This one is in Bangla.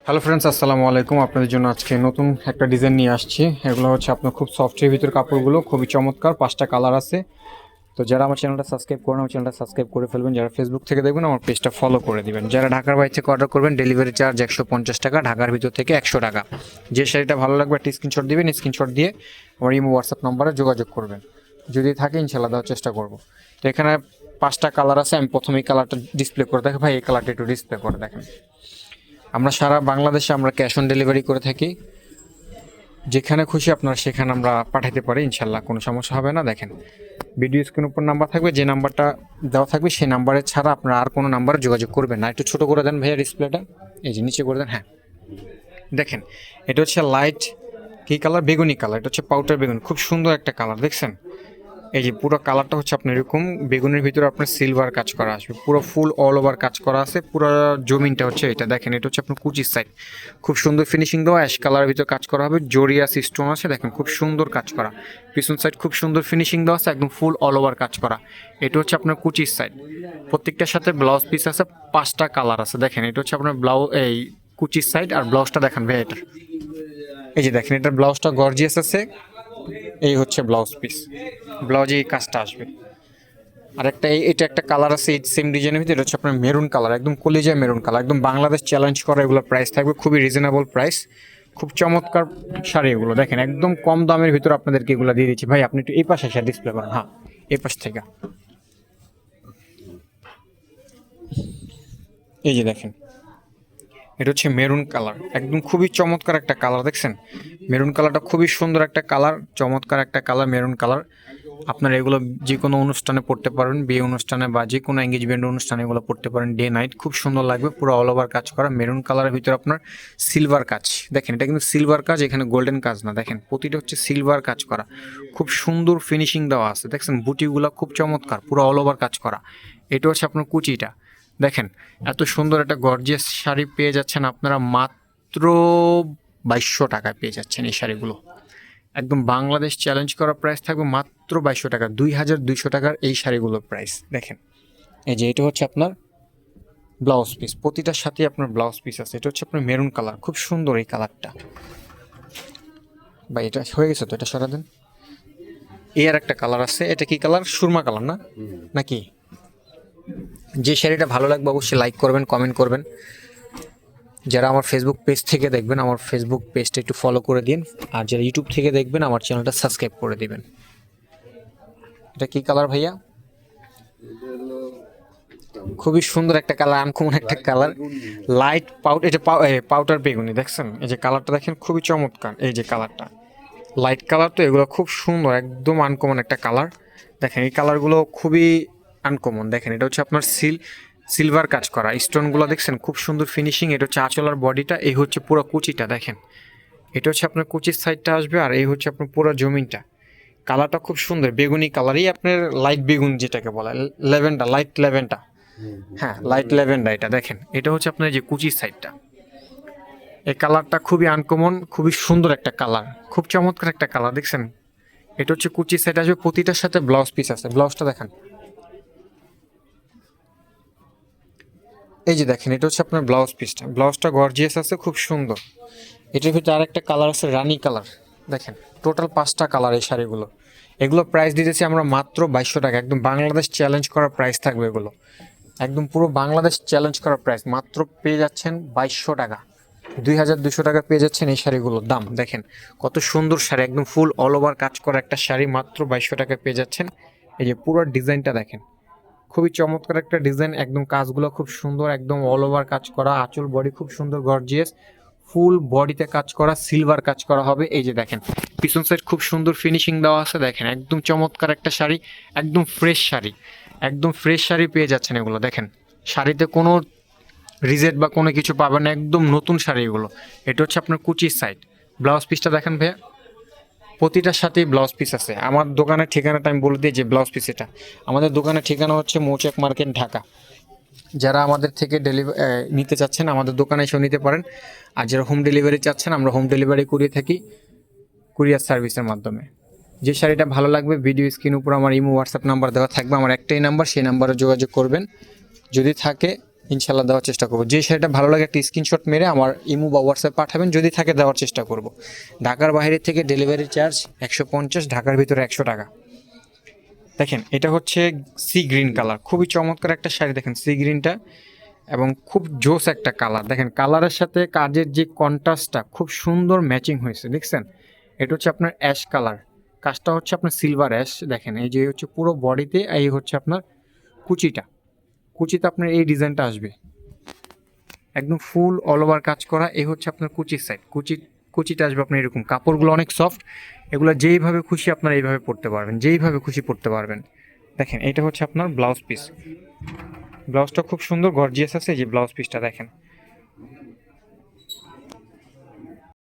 হ্যালো ফ্রেন্ডস, আসসালামু আলাইকুম। আপনাদের জন্য আজকে নতুন একটা ডিজাইন নিয়ে আসছি। এগুলো হচ্ছে আপনার খুব সফটের ভিতর কাপড়গুলো, খুবই চমৎকার। 5টা কালার আছে। তো যারা আমার চ্যানেলটা সাবস্ক্রাইব করেন, আমার চ্যানেলটা সাবস্ক্রাইব করে ফেলবেন। যারা ফেসবুক থেকে দেখবেন, আমার পেজটা ফলো করে দিবেন। যারা ঢাকার বাইরে থেকে অর্ডার করবেন, ডেলিভারি চার্জ 150 টাকা, ঢাকার ভিতর থেকে 100 টাকা। যে শাড়িটা ভালো লাগবে একটা স্ক্রিনশট দিবেন, স্ক্রিনশট দিয়ে আমার ইমো হোয়াটসঅ্যাপ নম্বরে যোগাযোগ করবেন। যদি থাকে ইনশাল্লাহ দেওয়ার চেষ্টা করব। তো এখানে 5টা কালার আছে। আমি প্রথমে এই কালারটা ডিসপ্লে করে দেখে, ভাই এই কালারটা একটু ডিসপ্লে করে দেখেন। আমরা সারা বাংলাদেশে আমরা ক্যাশ অন ডেলিভারি করে থাকি। যেখানে খুশি আপনারা সেখানে আমরা পাঠাতে পারি, ইনশাল্লাহ কোনো সমস্যা হবে না। দেখেন, ভিডিও স্ক্রিনের উপর নাম্বার থাকবে, যে নাম্বারটা দেওয়া থাকবে সেই নাম্বারে ছাড়া আপনারা আর কোনো নাম্বারে যোগাযোগ করবেন না। একটু ছোটো করে দেন ভাইয়া ডিসপ্লেটা, এই যে নিচে করে দেন। হ্যাঁ, দেখেন, এটা হচ্ছে লাইট কী কালার, বেগুনি কালার। এটা হচ্ছে পাউডার বেগুনি, খুব সুন্দর একটা কালার। দেখছেন, এই যে পুরো কালারটা হচ্ছে আপনার এরকম বেগুনের ভিতরে আপনার সিলভার কাজ করা আসবে, পুরো ফুল অল ওভার কাজ করা আছে। পুরো জমিনটা হচ্ছে এটা, দেখেন এটা হচ্ছে আপনার কুচির সাইড, খুব সুন্দর ফিনিশিং দেওয়া। অ্যাশ কালারের ভিতরে কাজ করা হবে, জরিয়া সিস্টেম আছে, দেখেন খুব সুন্দর কাজ করা। পিছন সাইড খুব সুন্দর ফিনিশিং দেওয়া আছে, একদম ফুল অল ওভার কাজ করা। এটা হচ্ছে আপনার কুচির সাইড। প্রত্যেকটার সাথে ব্লাউজ পিস আছে, 5টা কালার আছে। দেখেন এটা হচ্ছে আপনার ব্লাউজ, এই কুচির সাইড। আর ব্লাউজটা দেখেন ভাই, এটা এই যে দেখেন, এটার ব্লাউজটা গর্জিয়াস আছে। এই হচ্ছে ব্লাউজ পিস, ব্লাউজে এই কাজটা আসবে। আর একটা এটা একটা কালার আছে এই সেম ডিজাইনের ভিতরে, হচ্ছে আপনার মেরুন কালার, একদম কলিজা মেরুন কালার, একদম বাংলাদেশ চ্যালেঞ্জ করা। এগুলো প্রাইস থাকবে খুবই রিজনেবল প্রাইস, খুব চমৎকার শাড়ি এগুলো। দেখেন একদম কম দামের ভিতরে আপনাদেরকে এগুলো দিয়ে দিচ্ছি। ভাই আপনি একটু এই পাশে এসে ডিসপ্লে করেন। হ্যাঁ, এই পাশ থেকে এই যে দেখেন, এটা হচ্ছে মেরুন কালার, একদম খুবই চমৎকার একটা কালার। দেখছেন মেরুন কালারটা খুবই সুন্দর একটা কালার, চমৎকার একটা কালার মেরুন কালার। আপনারা এগুলো যে কোনো অনুষ্ঠানে পড়তে পারেন, বিয়ে অনুষ্ঠানে বা যে কোনো এঙ্গেজমেন্ট অনুষ্ঠানে এগুলো পড়তে পারেন, ডে নাইট খুব সুন্দর লাগবে। পুরো অল ওভার কাজ করা মেরুন কালারের ভিতরে আপনার সিলভার কাজ। দেখেন এটা কিন্তু সিলভার কাজ, এখানে গোল্ডেন কাজ না। দেখেন প্রতিটা হচ্ছে সিলভার কাজ করা, খুব সুন্দর ফিনিশিং দেওয়া আছে। দেখছেন বুটিগুলো খুব চমৎকার, পুরো অল ওভার কাজ করা। এটা হচ্ছে আপনার কুচিটা। দেখেন এত সুন্দর একটা গর্জিয়াস শাড়ি পেয়ে যাচ্ছেন আপনারা মাত্র 2200 টাকায় পেয়ে যাচ্ছেন এই শাড়িগুলো। একদম বাংলাদেশ চ্যালেঞ্জ করা প্রাইস থাকবে মাত্র 2200 টাকা, 2200 টাকার এই শাড়িগুলোর প্রাইস। দেখেন এই যে এটা হচ্ছে আপনার ব্লাউজ পিস, প্রতিটার সাথে আপনার ব্লাউজ পিস আছে। এটা হচ্ছে আপনার মেরুন কালার, খুব সুন্দর এই কালারটা। বা এটা হয়ে গেছে তো, এটা সরা দেন। এর একটা কালার আছে, এটা কি কালার, সুরমা কালার না নাকি? যে শাড়িটা ভালো লাগবে অবশ্যই লাইক করবেন, কমেন্ট করবেন। যারা আমার ফেসবুক পেজ থেকে দেখবেন, আমার ফেসবুক পেজটা একটু ফলো করে দিন। আর যারা ইউটিউব থেকে দেখবেন, আমার চ্যানেলটা সাবস্ক্রাইব করে দিবেন। এটা কি কালার ভাইয়া? খুবই সুন্দর একটা কালার, আনকমন একটা কালার, লাইট পাউডার। এটা পাউডার বেগুনি। দেখছেন এই যে কালারটা, দেখেন খুবই চমৎকার। এই যে কালারটা লাইট কালার, তো এগুলো খুব সুন্দর, একদম আনকমন একটা কালার। দেখেন এই কালারগুলো খুবই আনকমন। দেখেন এটা হচ্ছে আপনার সিলভার কাজ করা, স্টোনগুলো দেখছেন খুব সুন্দর ফিনিশিং। এটা হচ্ছে আঁচলার বডিটা, এই হচ্ছে পুরো কুচিটা। দেখেন এটা হচ্ছে আপনার কুচির সাইডটা আসবে, আর এই হচ্ছে আপনার পুরো জমিনটা। কালারটা খুব সুন্দর, বেগুনি কালারই আপনার লাইট বেগুন যেটাকে বলে, ল্যাভেন্ডার, লাইট ল্যাভেন্ডার। হ্যাঁ, লাইট ল্যাভেন্ডার। এটা দেখেন এটা হচ্ছে আপনার যে কুচির সাইডটা। এই কালারটা খুবই আনকমন, খুবই সুন্দর একটা কালার, খুব চমৎকার একটা কালার। দেখছেন এটা হচ্ছে কুচির সাইড আসবে, প্রতিটার সাথে ব্লাউজ পিস আছে। ব্লাউজটা দেখেন, এই যে দেখেন এটা হচ্ছে আপনার ব্লাউজ পিসটা। ব্লাউজটা গর্জিয়াস আছে, খুব সুন্দর। এটার ভিতরে আরেকটা কালার আছে, রানী কালার। দেখেন টোটাল 5টা কালার এই শাড়িগুলো। এগুলো প্রাইস দিতেছি আমরা মাত্র 2200 টাকা, একদম বাংলাদেশ চ্যালেঞ্জ করা প্রাইস থাকবে এগুলো। একদম পুরো বাংলাদেশ চ্যালেঞ্জ করা প্রাইস, মাত্র পেয়ে যাচ্ছেন 2200 টাকা। 2200 টাকা পেয়ে যাচ্ছেন এই শাড়িগুলোর দাম। দেখেন কত সুন্দর শাড়ি, একদম ফুল অল ওভার কাজ করা একটা শাড়ি, মাত্র 2200 টাকা পেয়ে যাচ্ছেন। এই যে পুরো ডিজাইনটা দেখেন, খুবই চমৎকার একটা ডিজাইন, একদম কাজগুলো খুব সুন্দর, একদম অল ওভার কাজ করা। আঁচল বডি খুব সুন্দর গর্জিয়াস, ফুল বডিতে কাজ করা, সিলভার কাজ করা হবে। এই যে দেখেন পিছন সাইড খুব সুন্দর ফিনিশিং দেওয়া আছে। দেখেন একদম চমৎকার একটা শাড়ি, একদম ফ্রেশ শাড়ি, একদম ফ্রেশ শাড়ি পেয়ে যাচ্ছেন এগুলো। দেখেন শাড়িতে কোনো রিজেট বা কোনো কিছু পাবেন না, একদম নতুন শাড়ি এগুলো। এটা হচ্ছে আপনার কুচির সাইড। ব্লাউজ পিসটা দেখেন ভাইয়া, প্রতিটার সাথেই ব্লাউজ পিস আছে। আমার দোকানের ঠিকানাটা আমি বলে দিই, যে ব্লাউজ পিস এটা আমাদের দোকানের ঠিকানা হচ্ছে মৌচাক মার্কেট, ঢাকা। যারা আমাদের থেকে নিতে চাচ্ছেন আমাদের দোকানে এসেও নিতে পারেন। আর যারা হোম ডেলিভারি চাচ্ছেন, আমরা হোম ডেলিভারি করিয়ে থাকি কুরিয়ার সার্ভিসের মাধ্যমে। যে শাড়িটা ভালো লাগবে ভিডিও স্ক্রিন উপর আমার ইমো হোয়াটসঅ্যাপ নাম্বার দেওয়া থাকবে, আমার একটাই নাম্বার, সেই নাম্বারে যোগাযোগ করবেন। যদি থাকে ইনশাল্লাহ দেওয়ার চেষ্টা করবো। যে শাড়িটা ভালো লাগে একটা স্ক্রিনশট মেরে আমার ইমো বা হোয়াটসঅ্যাপ পাঠাবেন, যদি থাকে দেওয়ার চেষ্টা করব। ঢাকার বাইরে থেকে ডেলিভারি চার্জ 150, ঢাকার ভিতরে 100 টাকা। দেখেন এটা হচ্ছে সি গ্রিন কালার, খুবই চমৎকার একটা শাড়ি। দেখেন সি গ্রিনটা, এবং খুব জোস একটা কালার। দেখেন কালারের সাথে কাজের যে কন্ট্রাস্টটা খুব সুন্দর ম্যাচিং হয়েছে, দেখছেন? এটা হচ্ছে আপনার অ্যাশ কালার, কাজটা হচ্ছে আপনার সিলভার অ্যাশ। দেখেন এই যে হচ্ছে পুরো বডিতে, এই হচ্ছে আপনার কুচিটা, কুচিতে আপনার এই ডিজাইনটা আসবে, একদম ফুল অল ওভার কাজ করা। এই হচ্ছে আপনার কুচির সাইড, কুচিটা আসবে আপনার এরকম। কাপড়গুলো অনেক সফট, এগুলো যেইভাবে খুশি আপনারা এইভাবে পরতে পারবেন, যেইভাবে খুশি পরতে পারবেন। দেখেন এটা হচ্ছে আপনার ব্লাউজ পিস, ব্লাউজটা খুব সুন্দর গর্জিয়াস আছে। এই যে ব্লাউজ পিসটা দেখেন,